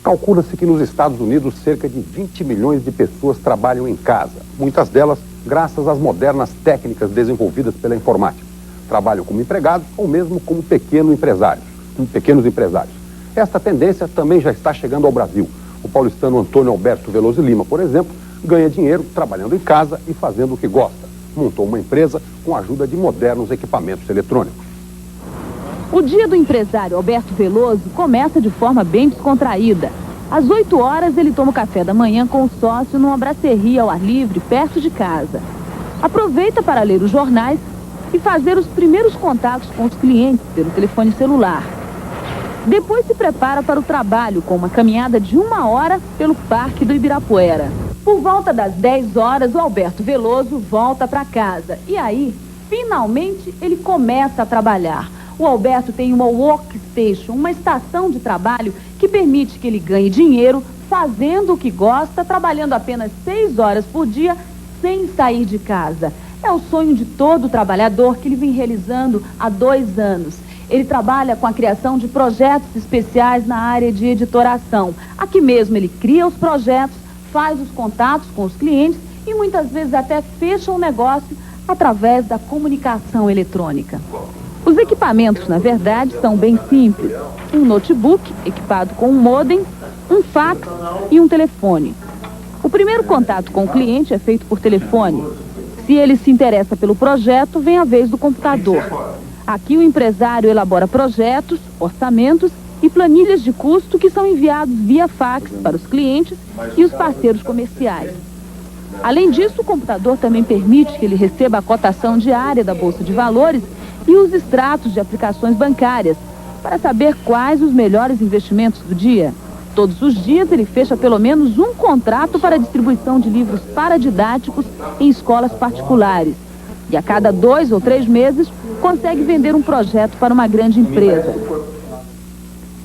Calcula-se que nos Estados Unidos cerca de 20 milhões de pessoas trabalham em casa, muitas delas graças às modernas técnicas desenvolvidas pela informática. Trabalham como empregados ou mesmo como pequenos empresários. Esta tendência também já está chegando ao Brasil. O paulistano Antônio Alberto Veloso Lima, por exemplo, ganha dinheiro trabalhando em casa e fazendo o que gosta. Montou uma empresa com a ajuda de modernos equipamentos eletrônicos. O dia do empresário Alberto Veloso começa de forma bem descontraída. Às 8 horas, ele toma o café da manhã com o sócio numa braceria ao ar livre, perto de casa. Aproveita para ler os jornais e fazer os primeiros contatos com os clientes pelo telefone celular. Depois se prepara para o trabalho com uma caminhada de 1 hora pelo Parque do Ibirapuera. Por volta das 10 horas, o Alberto Veloso volta para casa. E aí, finalmente, ele começa a trabalhar. O Alberto tem uma workstation, uma estação de trabalho que permite que ele ganhe dinheiro fazendo o que gosta, trabalhando apenas 6 horas por dia, sem sair de casa. É o sonho de todo trabalhador que ele vem realizando há 2 anos. Ele trabalha com a criação de projetos especiais na área de editoração. Aqui mesmo ele cria os projetos, faz os contatos com os clientes e muitas vezes até fecha o negócio através da comunicação eletrônica. Os equipamentos, na verdade, são bem simples. Um notebook equipado com um modem, um fax e um telefone. O primeiro contato com o cliente é feito por telefone. Se ele se interessa pelo projeto, vem a vez do computador. Aqui o empresário elabora projetos, orçamentos e planilhas de custo que são enviados via fax para os clientes e os parceiros comerciais. Além disso, o computador também permite que ele receba a cotação diária da Bolsa de Valores e os extratos de aplicações bancárias, para saber quais os melhores investimentos do dia. Todos os dias ele fecha pelo menos um contrato para a distribuição de livros paradidáticos em escolas particulares. E a cada 2 ou 3 meses consegue vender um projeto para uma grande empresa.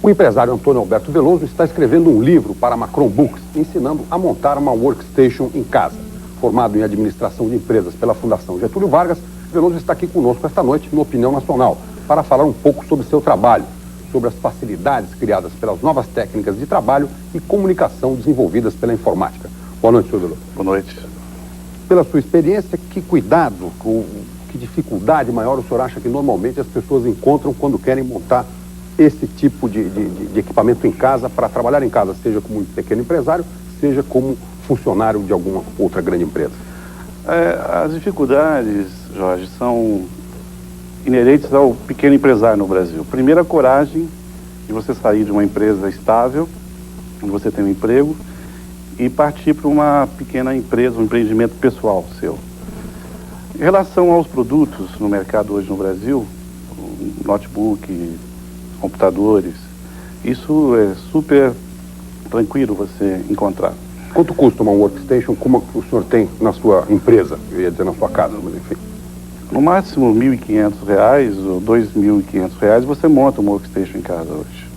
O empresário Antônio Alberto Veloso está escrevendo um livro para a Macron Books, ensinando a montar uma workstation em casa. Formado em administração de empresas pela Fundação Getúlio Vargas, Veloso está aqui conosco esta noite no Opinião Nacional para falar um pouco sobre seu trabalho, sobre as facilidades criadas pelas novas técnicas de trabalho e comunicação desenvolvidas pela informática. Boa noite, senhor Veloso. Boa noite. Pela sua experiência, que cuidado, que dificuldade maior o senhor acha que normalmente as pessoas encontram quando querem montar esse tipo de equipamento em casa para trabalhar em casa, seja como um pequeno empresário, seja como funcionário de alguma outra grande empresa? As dificuldades, Jorge, são inerentes ao pequeno empresário no Brasil. Primeiro, a coragem de você sair de uma empresa estável, onde você tem um emprego, e partir para uma pequena empresa, um empreendimento pessoal seu. Em relação aos produtos no mercado hoje no Brasil, notebook, computadores, isso é super tranquilo você encontrar. Quanto custa uma workstation? Como o senhor tem na sua empresa? Eu ia dizer na sua casa, mas enfim. No máximo R$ 1.500 ou R$ 2.500 você monta uma workstation em casa hoje.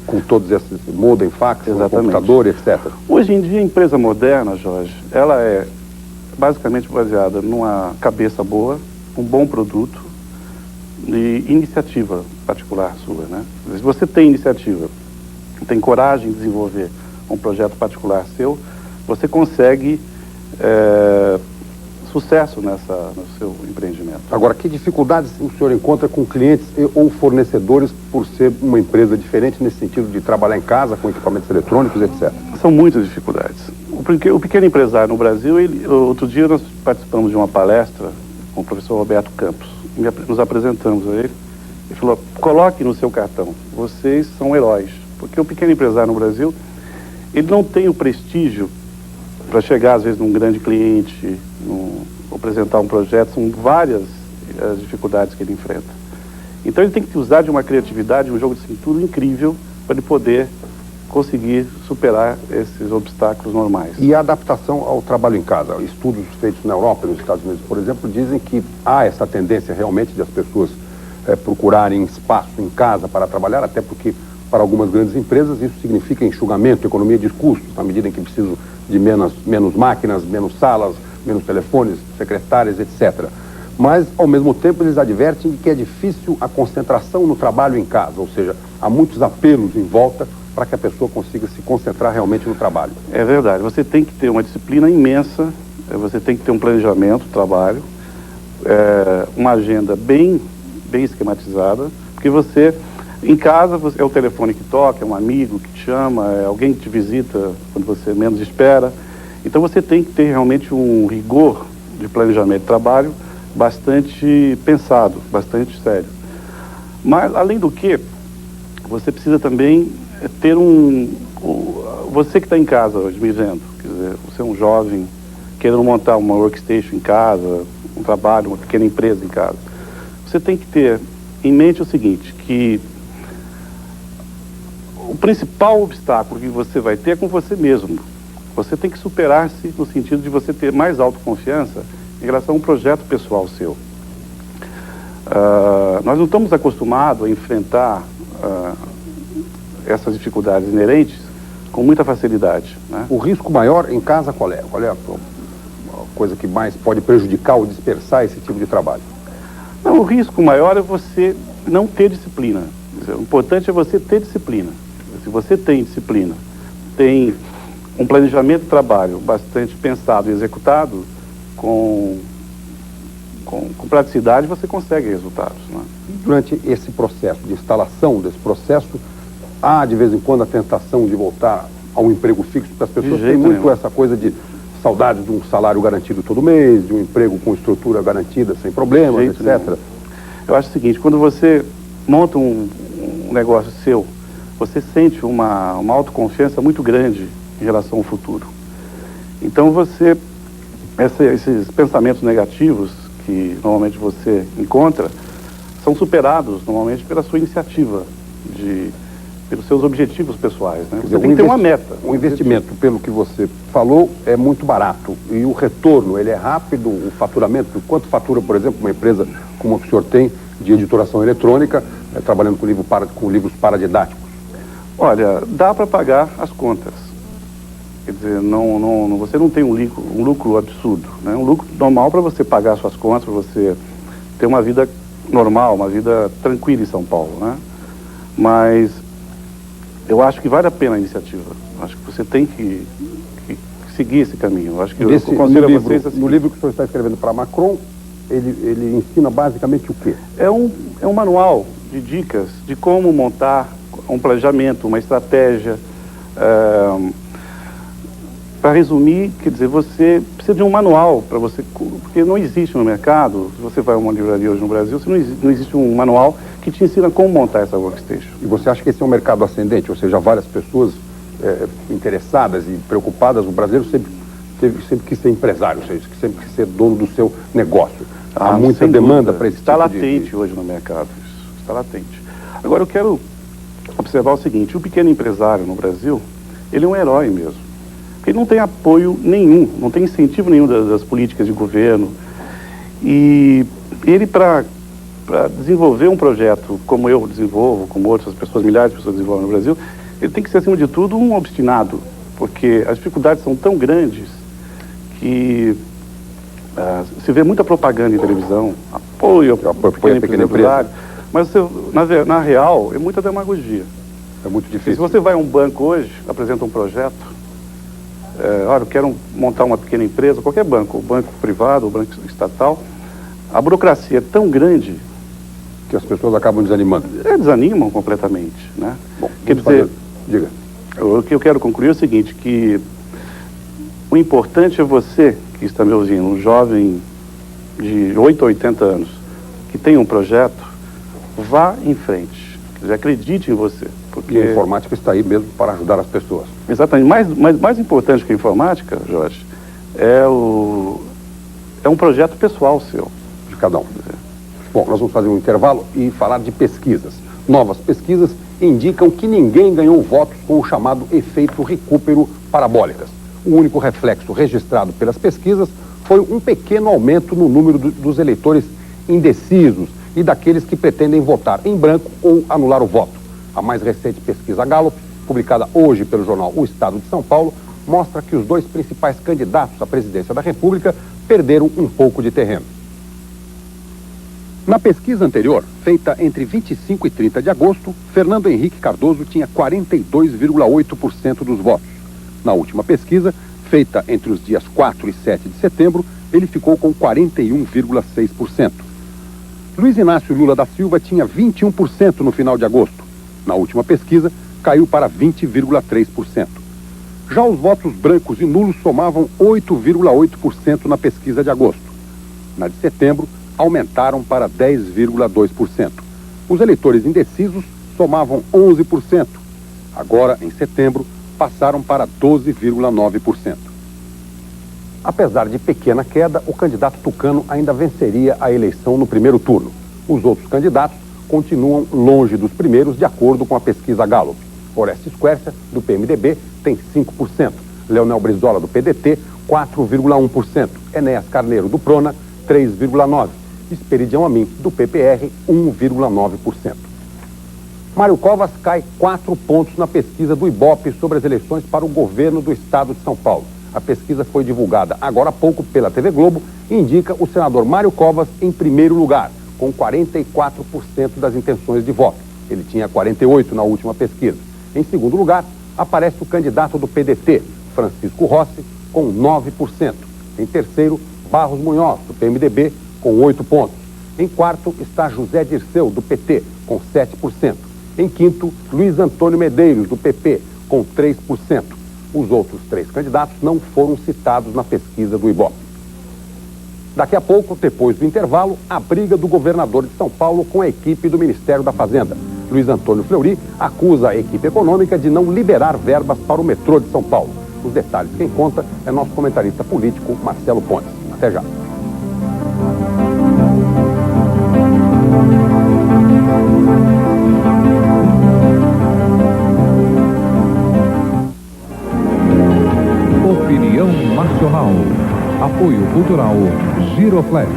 Com todos esses modem, fax, computador, etc. Hoje em dia a empresa moderna, Jorge, ela é basicamente baseada numa cabeça boa, um bom produto e iniciativa particular sua, né? Se você tem iniciativa, tem coragem de desenvolver um projeto particular seu, você consegue sucesso no seu empreendimento. Agora, que dificuldades o senhor encontra com clientes ou fornecedores por ser uma empresa diferente nesse sentido de trabalhar em casa com equipamentos eletrônicos, etc? São muitas dificuldades. O pequeno empresário no Brasil, outro dia nós participamos de uma palestra com o professor Roberto Campos. Nos apresentamos a ele. Ele falou, coloque no seu cartão, vocês são heróis. Porque o pequeno empresário no Brasil, ele não tem o prestígio para chegar, às vezes, num grande cliente, apresentar um projeto. São várias as dificuldades que ele enfrenta. Então ele tem que usar de uma criatividade, um jogo de cintura incrível para ele poder conseguir superar esses obstáculos normais. E a adaptação ao trabalho em casa? Estudos feitos na Europa e nos Estados Unidos, por exemplo, dizem que há essa tendência realmente de as pessoas procurarem espaço em casa para trabalhar, até porque para algumas grandes empresas isso significa enxugamento, economia de custos, na medida em que precisam de menos máquinas, menos salas, menos telefones, secretárias, etc. Mas, ao mesmo tempo, eles advertem de que é difícil a concentração no trabalho em casa, ou seja, há muitos apelos em volta para que a pessoa consiga se concentrar realmente no trabalho. É verdade, você tem que ter uma disciplina imensa, você tem que ter um planejamento do trabalho, uma agenda bem esquematizada, porque você, em casa, é o telefone que toca, é um amigo que te chama, é alguém que te visita quando você menos espera. Então você tem que ter realmente um rigor de planejamento de trabalho bastante pensado, bastante sério. Mas, além do que, você precisa também ter você que está em casa hoje me vendo, quer dizer, você é um jovem querendo montar uma workstation em casa, um trabalho, uma pequena empresa em casa. Você tem que ter em mente o seguinte, que o principal obstáculo que você vai ter é com você mesmo. Você tem que superar-se no sentido de você ter mais autoconfiança em relação a um projeto pessoal seu. Nós não estamos acostumados a enfrentar essas dificuldades inerentes com muita facilidade, né? O risco maior em casa qual é? Qual é a coisa que mais pode prejudicar ou dispersar esse tipo de trabalho? Não, o risco maior é você não ter disciplina. Quer dizer, o importante é você ter disciplina. Se você tem disciplina, tem um planejamento de trabalho bastante pensado e executado, com praticidade você consegue resultados, né? Durante esse processo de instalação desse processo, há de vez em quando a tentação de voltar a um emprego fixo, porque as pessoas têm muito essa coisa de saudade de um salário garantido todo mês, de um emprego com estrutura garantida, sem problemas, etc. Eu acho o seguinte, quando você monta um negócio seu, você sente uma autoconfiança muito grande em relação ao futuro. Então esses pensamentos negativos que normalmente você encontra são superados normalmente pela sua iniciativa, pelos seus objetivos pessoais, né? Você tem que ter uma meta. O investimento, pelo que você falou, é muito barato. E o retorno, ele é rápido, o faturamento, quanto fatura, por exemplo, uma empresa como a que o senhor tem, de editoração eletrônica, trabalhando com livros paradidáticos? Olha, dá para pagar as contas. Quer dizer, você não tem um lucro absurdo, né? Um lucro normal para você pagar suas contas, para você ter uma vida normal, uma vida tranquila em São Paulo, né? Mas eu acho que vale a pena a iniciativa. Acho que você tem que seguir esse caminho. Eu acho que eu conselho a vocês assim. No livro que o senhor está escrevendo para Macron, ele ensina basicamente o quê? É um manual de dicas de como montar um planejamento, uma estratégia. Para resumir, quer dizer, você precisa de um manual para você, porque não existe no mercado, se você vai a uma livraria hoje no Brasil, não existe um manual que te ensina como montar essa workstation. E você acha que esse é um mercado ascendente? Ou seja, várias pessoas interessadas e preocupadas, o brasileiro sempre quis ser empresário, ou seja, sempre quis ser dono do seu negócio. Há muita demanda para esse tipo de... Está latente hoje no mercado, isso está latente. Agora eu quero observar o seguinte, o pequeno empresário no Brasil, ele é um herói mesmo. Porque ele não tem apoio nenhum, não tem incentivo nenhum das políticas de governo. E ele, para desenvolver um projeto como eu desenvolvo, como outras pessoas, milhares de pessoas desenvolvem no Brasil, ele tem que ser, acima de tudo, um obstinado. Porque as dificuldades são tão grandes que se vê muita propaganda em televisão, apoio ao pequeno empresário, mas na real é muita demagogia. É muito difícil. Se você vai a um banco hoje, apresenta um projeto, olha, eu quero montar uma pequena empresa, qualquer banco, o banco privado, o banco estatal, a burocracia é tão grande que as pessoas acabam desanimando. Desanimam completamente, né? Bom, quer dizer, diga. O que eu quero concluir é o seguinte, que o importante é você, que está me ouvindo, um jovem de 8 a 80 anos, que tem um projeto, vá em frente, quer dizer, acredite em você. Porque a informática está aí mesmo para ajudar as pessoas. Exatamente. Mais importante que a informática, Jorge, é um projeto pessoal seu. De cada um. Bom, nós vamos fazer um intervalo e falar de pesquisas. Novas pesquisas indicam que ninguém ganhou votos com o chamado efeito recupero parabólicas. O único reflexo registrado pelas pesquisas foi um pequeno aumento no número dos eleitores indecisos e daqueles que pretendem votar em branco ou anular o voto. A mais recente pesquisa Gallup, publicada hoje pelo jornal O Estado de São Paulo, mostra que os dois principais candidatos à presidência da República perderam um pouco de terreno. Na pesquisa anterior, feita entre 25 e 30 de agosto, Fernando Henrique Cardoso tinha 42,8% dos votos. Na última pesquisa, feita entre os dias 4 e 7 de setembro, ele ficou com 41,6%. Luiz Inácio Lula da Silva tinha 21% no final de agosto. Na última pesquisa, caiu para 20,3%. Já os votos brancos e nulos somavam 8,8% na pesquisa de agosto. Na de setembro, aumentaram para 10,2%. Os eleitores indecisos somavam 11%. Agora, em setembro, passaram para 12,9%. Apesar de pequena queda, o candidato tucano ainda venceria a eleição no primeiro turno. Os outros candidatos continuam longe dos primeiros, de acordo com a pesquisa Gallup. Orestes Quercia, do PMDB, tem 5%. Leonel Brizola, do PDT, 4,1%. Enéas Carneiro, do Prona, 3,9%. Esperidião Amin, do PPR, 1,9%. Mário Covas cai 4 pontos na pesquisa do Ibope sobre as eleições para o governo do estado de São Paulo. A pesquisa foi divulgada agora há pouco pela TV Globo e indica o senador Mário Covas em primeiro lugar, com 44% das intenções de voto. Ele tinha 48% na última pesquisa. Em segundo lugar, aparece o candidato do PDT, Francisco Rossi, com 9%. Em terceiro, Barros Munhoz, do PMDB, com 8 pontos. Em quarto está José Dirceu, do PT, com 7%. Em quinto, Luiz Antônio Medeiros, do PP, com 3%. Os outros 3 candidatos não foram citados na pesquisa do Ibope. Daqui a pouco, depois do intervalo, a briga do governador de São Paulo com a equipe do Ministério da Fazenda. Luiz Antônio Fleury acusa a equipe econômica de não liberar verbas para o metrô de São Paulo. Os detalhes quem conta é nosso comentarista político, Marcelo Pontes. Até já. Opinião Nacional. Apoio Cultural Giroflex.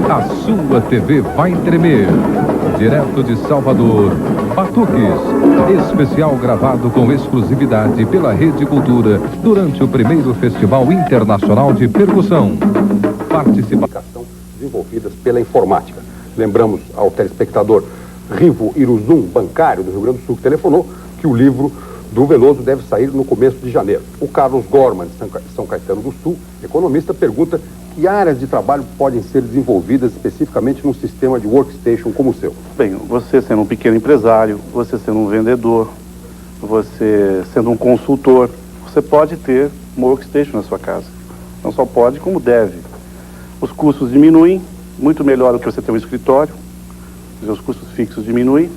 A sua TV vai tremer. Direto de Salvador, Batuques. Especial gravado com exclusividade pela Rede Cultura durante o primeiro Festival Internacional de Percussão. Participação desenvolvidas pela informática. Lembramos ao telespectador Rivo Iruzum, bancário do Rio Grande do Sul, que telefonou, que o livro do Veloso deve sair no começo de janeiro. O Carlos Gorman, de São Caetano do Sul, economista, pergunta que áreas de trabalho podem ser desenvolvidas especificamente num sistema de workstation como o seu. Bem, você sendo um pequeno empresário, você sendo um vendedor, você sendo um consultor, você pode ter uma workstation na sua casa. Não só pode, como deve. Os custos diminuem, muito melhor do que você ter um escritório, os custos fixos diminuem,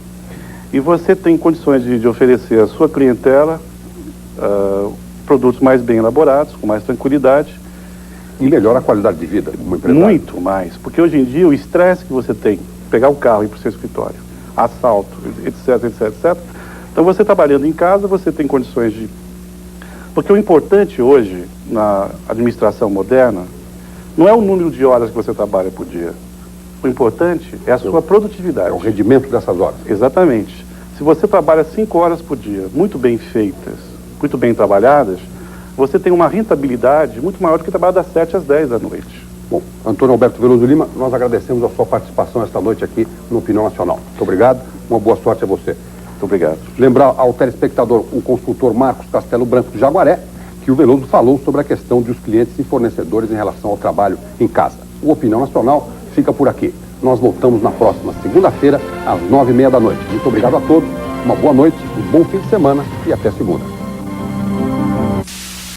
e você tem condições de oferecer à sua clientela produtos mais bem elaborados, com mais tranquilidade. E melhora a qualidade de vida como empresário. Muito mais, porque hoje em dia o estresse que você tem, pegar o carro e ir para o seu escritório, assalto, etc, etc, etc. Então você trabalhando em casa, você tem condições de... Porque o importante hoje, na administração moderna, não é o número de horas que você trabalha por dia. O importante é a sua produtividade. É o rendimento dessas horas. Exatamente. Se você trabalha 5 horas por dia, muito bem feitas, muito bem trabalhadas, você tem uma rentabilidade muito maior do que trabalhar das 7 às 10 da noite. Bom, Antônio Alberto Veloso Lima, nós agradecemos a sua participação esta noite aqui no Opinião Nacional. Muito obrigado, uma boa sorte a você. Muito obrigado. Lembrar ao telespectador, o consultor Marcos Castelo Branco de Jaguaré, que o Veloso falou sobre a questão dos clientes e fornecedores em relação ao trabalho em casa. O Opinião Nacional fica por aqui. Nós voltamos na próxima segunda-feira, às 9h30 da noite. Muito obrigado a todos, uma boa noite, um bom fim de semana e até segunda.